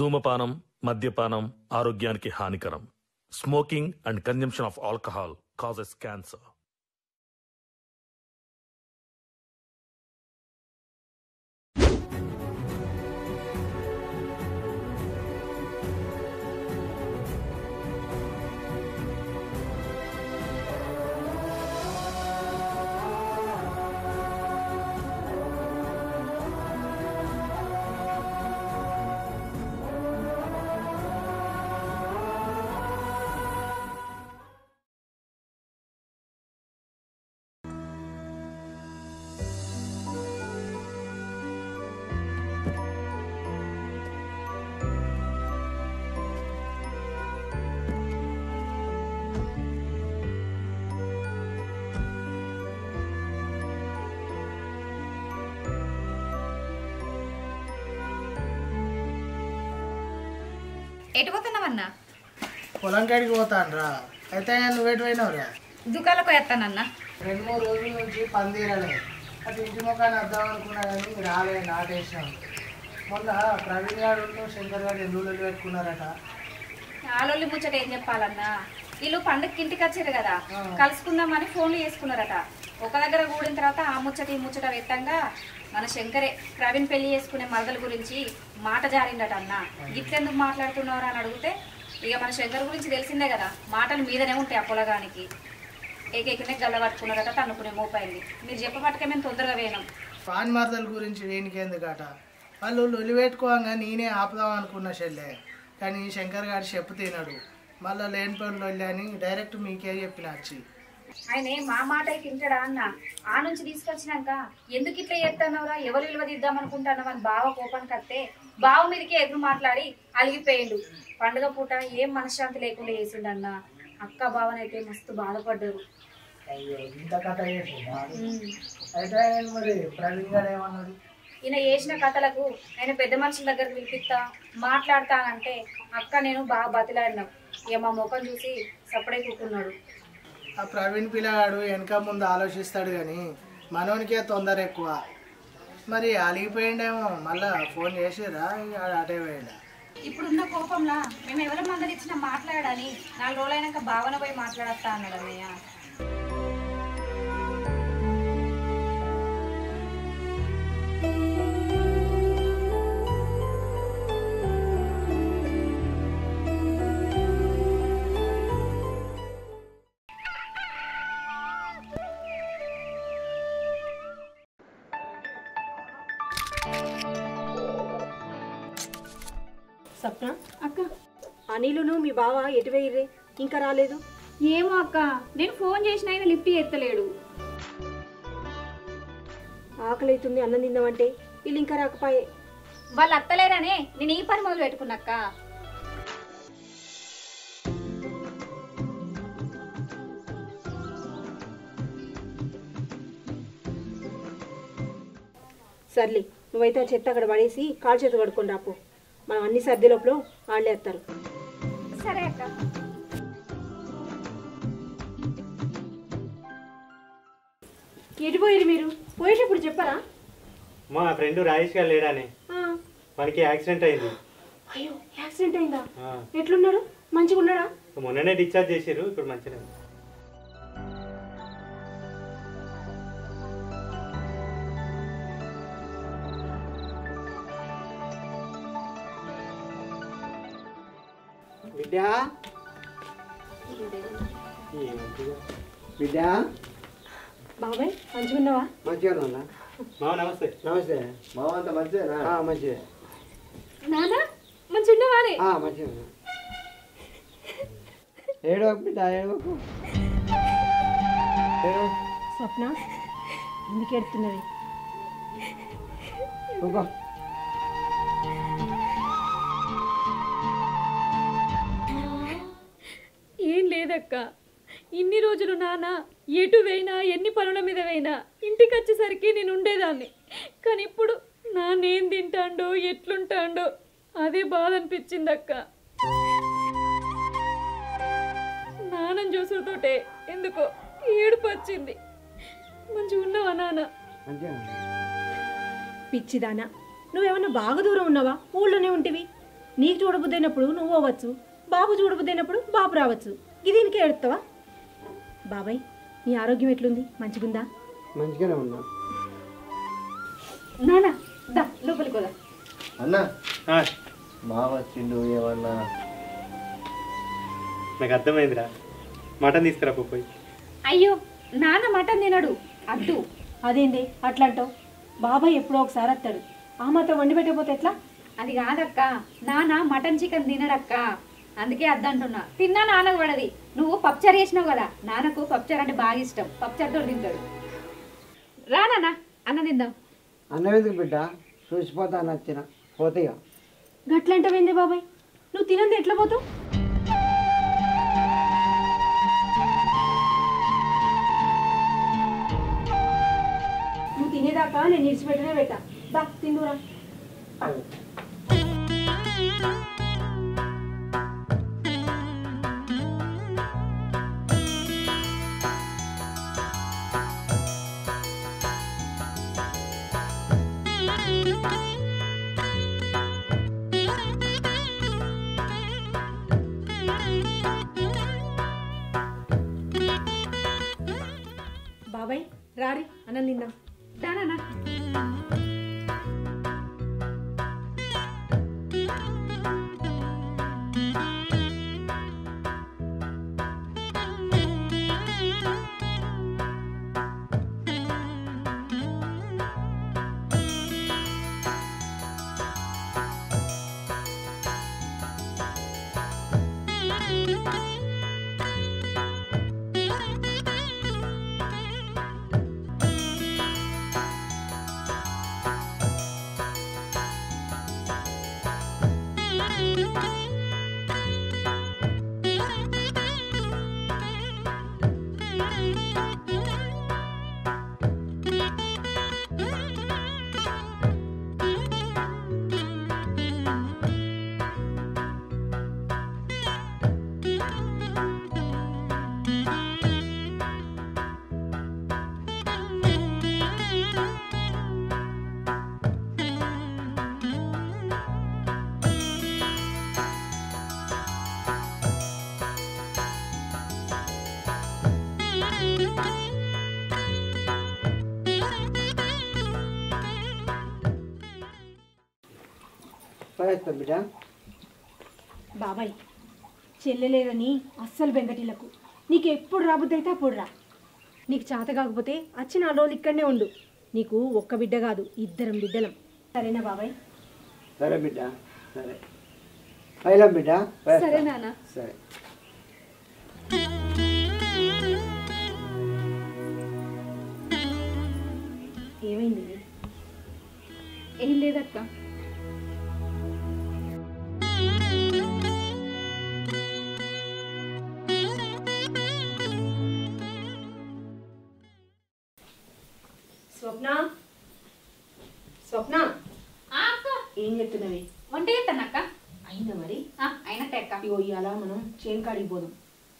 ధూమపానం, మద్యపానం ఆరోగ్యానికి హానికరం. Smoking and consumption of alcohol causes cancer. ఎటు పోతున్నావన్నా? పొలం కాడికి పోతానరా. అయితే నువ్వు ఎటు పోయినావురా? దుకాణంలోకి వేస్తానన్నా. 2-3 రోజుల నుంచి పని తీరలే. అటు ఇంటి ముఖాన్ని వద్దాం అనుకున్నా కానీ రాలే, నాటేసినాం. మొన్న ప్రవీణ్ గారు శంకర్ గారు ఎల్లుళ్ళు పెట్టుకున్నారట. ఆలోళ్ళు ముచ్చట ఏం చెప్పాలన్నా, వీళ్ళు పండుగకి ఇంటికి వచ్చారు కదా, కలుసుకుందామని ఫోన్లు చేసుకున్నారట. ఒక దగ్గర కూడిన తర్వాత ఆ ముచ్చట ఈ ముచ్చట వ్యక్తంగా మన శంకరే ప్రవీణ్ పెళ్లి చేసుకునే మరదల గురించి మాట జారిందట. అన్న గిట్లెందుకు మాట్లాడుతున్నారా అని అడిగితే, ఇక మన శంకర్ గురించి తెలిసిందే కదా, మాటలు మీదనే ఉంటాయి. ఆ పొలగానికి ఏకేకనే గల్ల పట్టుకున్నారట, తన్నుకునే మోపైంది. మీరు చెప్పబట్టుకే మేము తొందరగా వేయనాం. పాన్ మరదల గురించి వేనికి ఎందుకట, వాళ్ళు లొలి పెట్టుకోగా నేనే ఆపుదాం అనుకున్న చెల్లె. కానీ శంకర్ గారు చెప్పు తినడు. మళ్ళీ లేని పనులు వెళ్ళి అని డైరెక్ట్ మీకే చెప్పిన వచ్చి. ఆయన మా మాట తింటాడా అన్న? ఆ నుంచి తీసుకొచ్చినాక ఎందుకు ఇట్లా చేస్తానవరా, ఎవరు విలువ తీద్దాం అనుకుంటున్నావు అని బావ కోపానికి వస్తే బావ మీదకి ఎదురు మాట్లాడి అలిగిపోయిండు. పండుగ పూట ఏం మనశ్శాంతి లేకుండా చేసిండు అన్న. అక్క బావనైతే మస్తు బాధపడ్డారు. ఇంత కథ అయితే మరి ప్రవీణ్ గారు ఏమన్నాడు? ఈయన చేసిన కథలకు నేను పెద్ద మనుషుల దగ్గర పిలిపిస్తా మాట్లాడతానంటే అక్క నేను బాగా బతిలాడినాం. ఇక మా ముఖం చూసి సపడే కూకున్నాడు. ఆ ప్రవీణ్ పిల్లగాడు వెనక ముందు ఆలోచిస్తాడు కానీ మనోనికే తొందర ఎక్కువ. మరి అలిగిపోయిండేమో, మళ్ళా ఫోన్ చేసిరా అటే పోయిండా? ఇప్పుడున్న కోపంలా మేము ఎవరి మందరి ఇచ్చినా మాట్లాడని 4 రోజులైనాక భావన పోయి మాట్లాడతా అన్నాడు అన్నయ్య. సప్న అక్క, అనిలును మీ బావ ఎటు వేయరే, ఇంకా రాలేదు? ఏమో అక్క, నేను ఫోన్ చేసిన ఆయన లిఫ్ట్ ఎత్తలేడు. ఆకలి అవుతుంది, అన్నం తిందామంటే వీళ్ళు ఇంకా రాకపోయే. వాళ్ళు అత్తలేరనే నేను ఈ పని మొదలు పెట్టుకున్నాక్క. సర్లే, నువ్వైతే ఆ చెత్త అక్కడ పడేసి కాలు చేత పడుకొని రాపో. మనం అన్ని సర్ది లోపల ఆడలేస్తారు. సరే అక్క. ఎటు పోయారు మీరు? పోయేటప్పుడు చెప్పారా? మా ఫ్రెండ్ రాజేష్ గారు లేడానే, మనకి యాక్సిడెంట్ అయింది. అయ్యో, యాక్సిడెంట్ అయిందా? ఎట్లున్నాడు? మంచిగా ఉన్నాడా? మొన్ననే డిశ్చార్జ్ చేసారు, ఇప్పుడు మంచిగా. బిడ్డా బిడ్డా బాబాయ్ మంచిగా ఉన్నావా? మంచిగా ఉన్నా. మామ నమస్తే. నమస్తే మామ, అంతా మంచిదేనా? మంచిదే. నానా మంచిగా ఉన్నావానే? మంచిగా ఉన్నా. ఏడవకు బిడ్డ, ఏడవకు. స్వప్న ఎందుకు ఎడుతున్నది? ఏం లేదక్క, ఇన్ని రోజులు నాన్న ఎటు వేయినా ఎన్ని పనుల మీద వేయినా ఇంటికి వచ్చేసరికి నేను ఉండేదాన్ని. కానీ ఇప్పుడు నాన్నేం తింటాడో ఎట్లుంటాడో అదే బాధ అనిపించింది అక్క. నాన్నని చూసుతోటే ఎందుకో ఏడుపు వచ్చింది. మంచిగా ఉన్నావా నాన్న? పిచ్చిదానా, నువ్వేమన్నా బాగా దూరం ఉన్నావా? ఊళ్ళోనే ఉంటివి. నీకు చూడబుద్దైనప్పుడు నువ్వు అవ్వచ్చు, బాబు చూడబుద్దైనప్పుడు బాబు రావచ్చు. దీనికే ఎడుతావా? బాబాయ్ నీ ఆరోగ్యం ఎట్లుంది? మంచిగుందా? మంచిగానే ఉన్నా. నానా దా లోపలికి పోదా. అన్నా మామ వచ్చిండు ఏమన్నా? నాకు అర్థమైందిరా, మటన్ తీసుకురా పోయి. అయ్యో నాన్న మటన్ తినడు అద్దు. అదేంటి అట్లా అంటావు? బాబాయ్ ఎప్పుడో ఒకసారి వస్తాడు, ఆ మాత్రం వండి పెట్టకపోతే ఎట్లా? అది కాదక్క, నాన్న మటన్ చికెన్ తినడక్క, అందుకే అద్దంటున్నా. తిన్నా నాన్నకు పడది. నువ్వు పప్చారు చేసినావు కదా, నాన్నకు పప్చారు అంటే బాగా ఇష్టం, పప్చారుతో తింటాడు. రా నాన్న అన్న తిందాం. అన్నం ఎందుకు బిడ్డ? చూసిపోతా నచ్చిన పోతేగా. గట్లంటావేంది బాబాయ్? నువ్వు తినంది ఎట్లా పోతావు? నువ్వు తినేదాకా నేను నిడిచిపెట్టనే పెట్టా. దా తిందురా. బాబాయ్ రారి అన్నం తిందాం. దానా పోయేస్తా బిడ్డ. బాబాయ్ చెల్లెలేదని అస్సలు బెంగటీలకు. నీకు ఎప్పుడు రాబుద్ది అయితే అప్పుడు రా. నీకు చేత కాకపోతే వచ్చి 4 రోజులు ఇక్కడనే ఉండు. నీకు ఒక్క బిడ్డ కాదు, 2 బిడ్డలం. సరేనా బాబాయ్? సరే బిడ్డ సరే. పైలం బిడ్డ. సరే నాన్న. సరే. ఏమైంది? ఏం లేదక్క. స్వప్న స్వప్న ఏం చెప్తున్నవి? వంట చేస్తానక్క. అయిందా మరి? అయినట్టే అక్క. ఇగో ఇవాళ మనం చేను కాడికి పోదాం.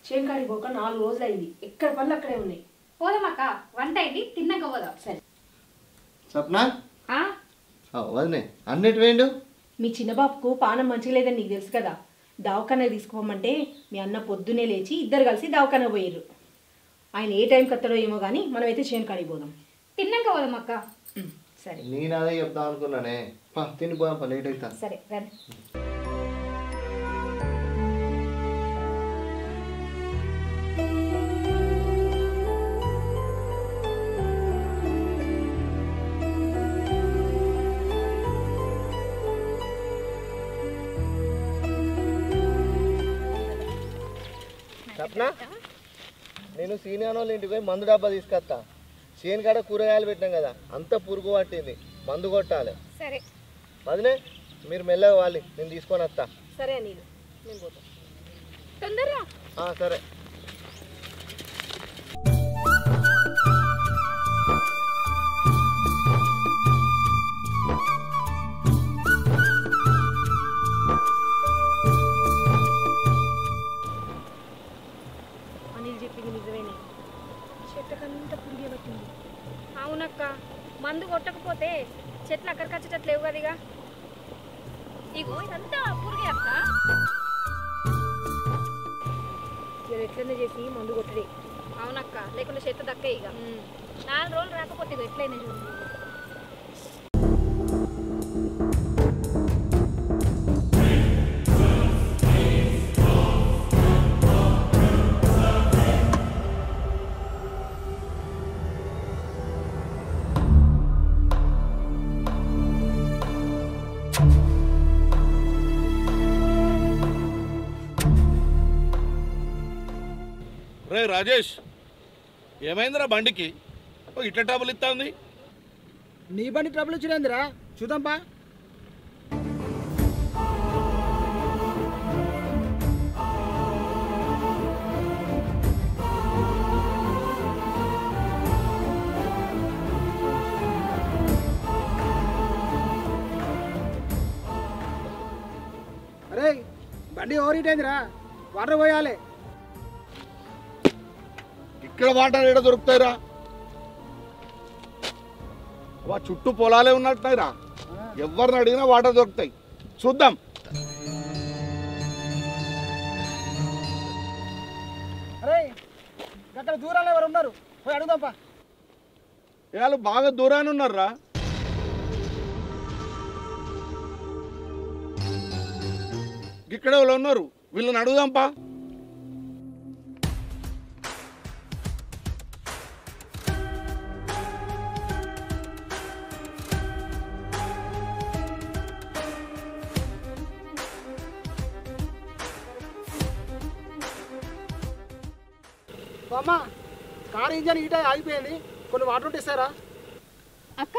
చేను కాడికి పోక 4 రోజులు అయింది. ఎక్కడ పనులు అక్కడే ఉన్నాయి. పోదామక్క, వంట అయింది, తిన్నాక పోదాం. సరే. స్వప్న వదినే అన్నిటి వేయండు. మీ చిన్న బాబుకు పానం మంచిగా లేదని నీకు తెలుసు కదా. దవాఖానకు తీసుకుపోమంటే మీ అన్న పొద్దునే లేచి 2 కలిసి దవాఖానకు పోయారు. ఆయన ఏ టైంకి వస్తాడో ఏమో కానీ మనమైతే చేను కాడికి పోదాం. తిన్నాక పోదాం అక్క. సరే. నేను అదే చెప్దాం అనుకున్నానే. తినిపోదాం, లేట్ అవుతా. సరే రండి. స్వప్న నేను సీనియర్ వాళ్ళ ఇంటికి పోయి మందు డబ్బా తీసుకొస్తా. చేను కాడ కూరగాయలు పెట్టినాం కదా, అంతా పురుగు పట్టింది, మందు కొట్టాలి. సరే. వదినే మీరు మెల్లగా వాలి, నేను తీసుకొని వస్తా. సరే నేను పోతా. తొందరగా. సరే. అనిల్ చెప్పింది నిజమేనే. చెట్టకంతా పురిగే పట్టింది. అవునక్క, మందు కొట్టకపోతే చెట్లు అక్కడికచ్చేటట్లు లేవు కదిగా. ఇగో ఇదంతా పురుగే అక్క. ఎట్లనే చేసి మందు కొట్టడే. అవునక్క, లేకుండా చేత దక్కే ఇక 4 రోజులు రాకపోతే ఇగో ఎట్లయినా చూడు. రే రాజేష్, ఏమైందిరా బండికి ఇట్లా ట్రబుల్ ఇస్తుంది? నీ బండి ట్రబుల్ వచ్చిందిరా, చూద్దాంపా. అరే బండి ఓరిటైందిరా, వాటర్ పోయాలి. ఇక్కడ వాటర్ ఏడ దొరుకుతాయిరా? చుట్టూ పొలాలే ఉన్నట్టున్నాయిరా, ఎవరిని అడిగినా వాటర్ దొరుకుతాయి. చూద్దాం. అరే అక్కడ దూరాలు ఎవరు ఉన్నారు, పోయి అడుగుదాంపా. వాళ్ళు బాగా దూరాన్ని ఉన్నారా? ఇక్కడ వాళ్ళు ఉన్నారు, వీళ్ళని అడుగుదాంపా. అమ్మా, కారు ఇంజన్ హీట్ ఆగిపోయింది, కొన్ని వాటర్ ఉంటే ఇస్తారా? అక్క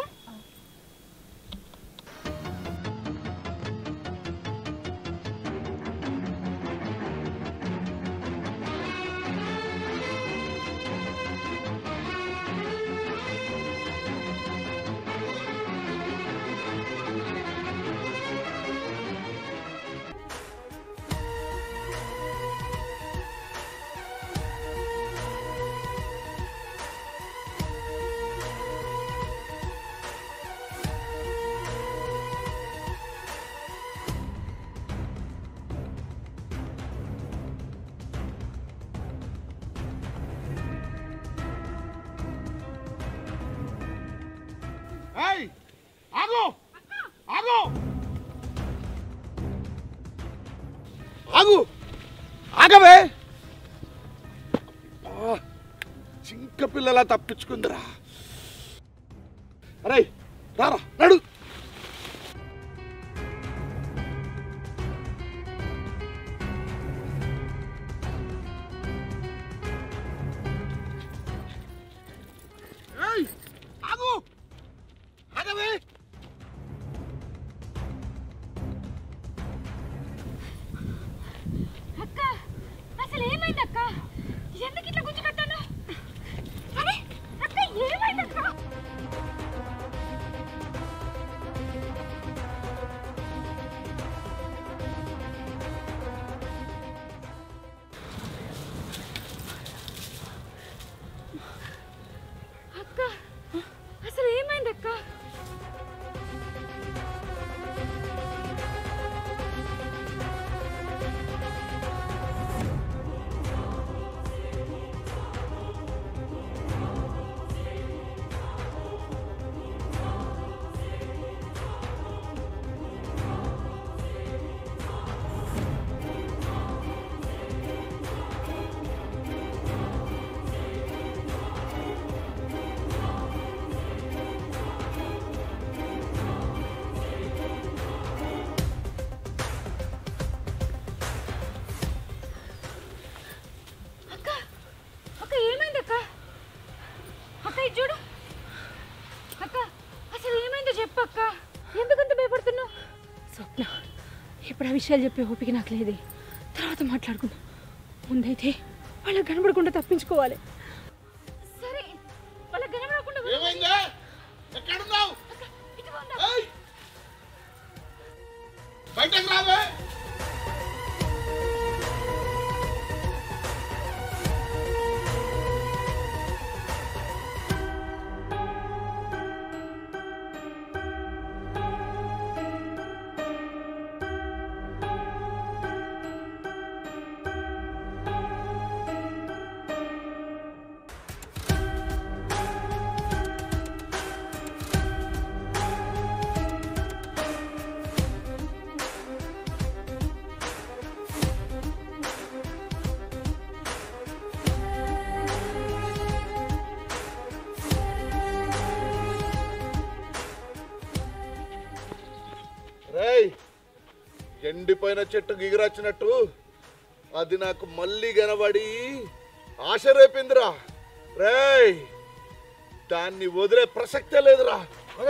ఆగు ఆగు ఆగు, ఆగవే. చింక పిల్లలా తప్పించుకుందిరా. అరే రారా, నడు. ఆగు, ఆగవే. అక్క అసలు ఏమైంది అక్క? ఎందుకు ఇట్లా గుంజు కట్టాను? అరే అక్క ఏమైంది అక్క? అక్క అసలు ఏమైంది అక్క? అక్క ఏమైంది అక్క? అక్క ఇది చూడు అక్క, అసలు ఏమైందో చెప్పు అక్క. ఎందుకంత భయపడుతున్నావు? స్వప్న, ఇప్పుడు ఆ విషయాలు చెప్పే ఓపిక నాకు లేదే, తర్వాత మాట్లాడుకుందాం. ముందైతే వాళ్ళకి కనబడకుండా తప్పించుకోవాలి. సరే వాళ్ళకి కనబడకుండా ఏమైందా? ఎక్కడున్నావు? బయటకు రావే. ఎండిపోయిన చెట్టు గిగిరొచ్చినట్టు అది నాకు మళ్ళీ కనబడి ఆశ రేపిందిరా. రేయ్, దాన్ని వదిలే ప్రసక్తే లేదురా.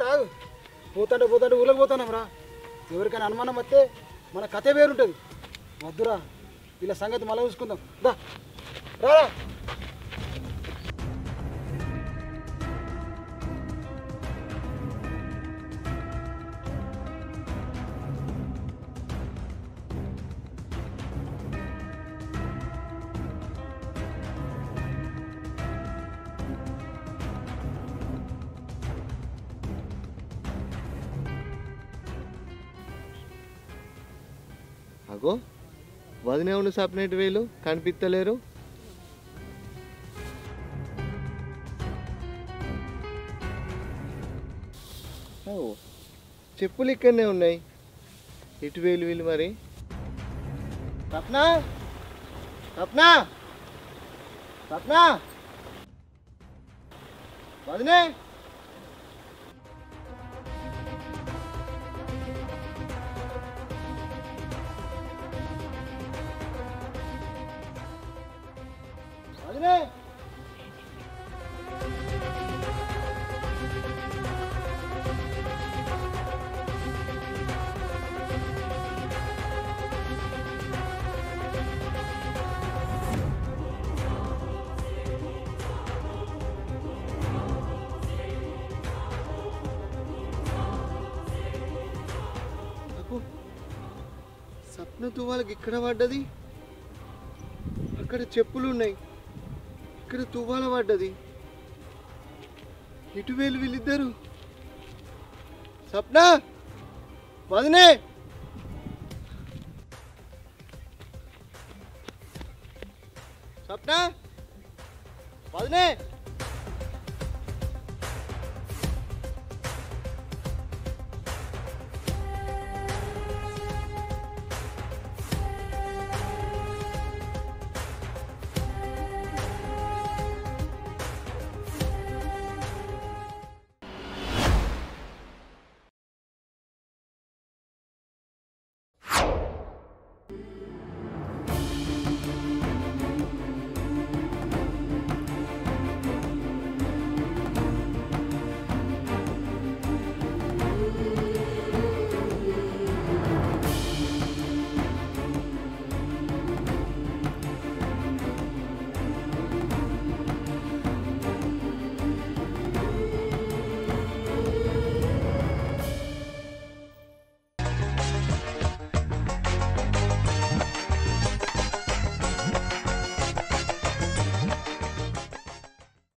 రాదు పోతాంటే పోతాంటే ఊళ్ళకి పోతాం రా. ఎవరికైనా అనుమానం వస్తే మన కథే వేరుంటుంది. వద్దురా, ఇలా సంగతి మళ్ళీ చూసుకుందాం. దా రా. అగో వదినే ఉన్న సపరేట్ వేలు కనిపిస్తలేరు. చెప్పులు ఇక్కడనే ఉన్నాయి. ఇటు వేలు వీళ్ళు మరి. సప్నా సప్నా సప్నా వదినే వదినే సప్న తువ్వాలకి ఇక్కడ పడ్డది. అక్కడ చెప్పులు ఉన్నాయి, ఇక్కడ తువ్వాల పడ్డది. ఇటు వేలు వీళ్ళిద్దరు. సప్న వదినే సప్న వదినే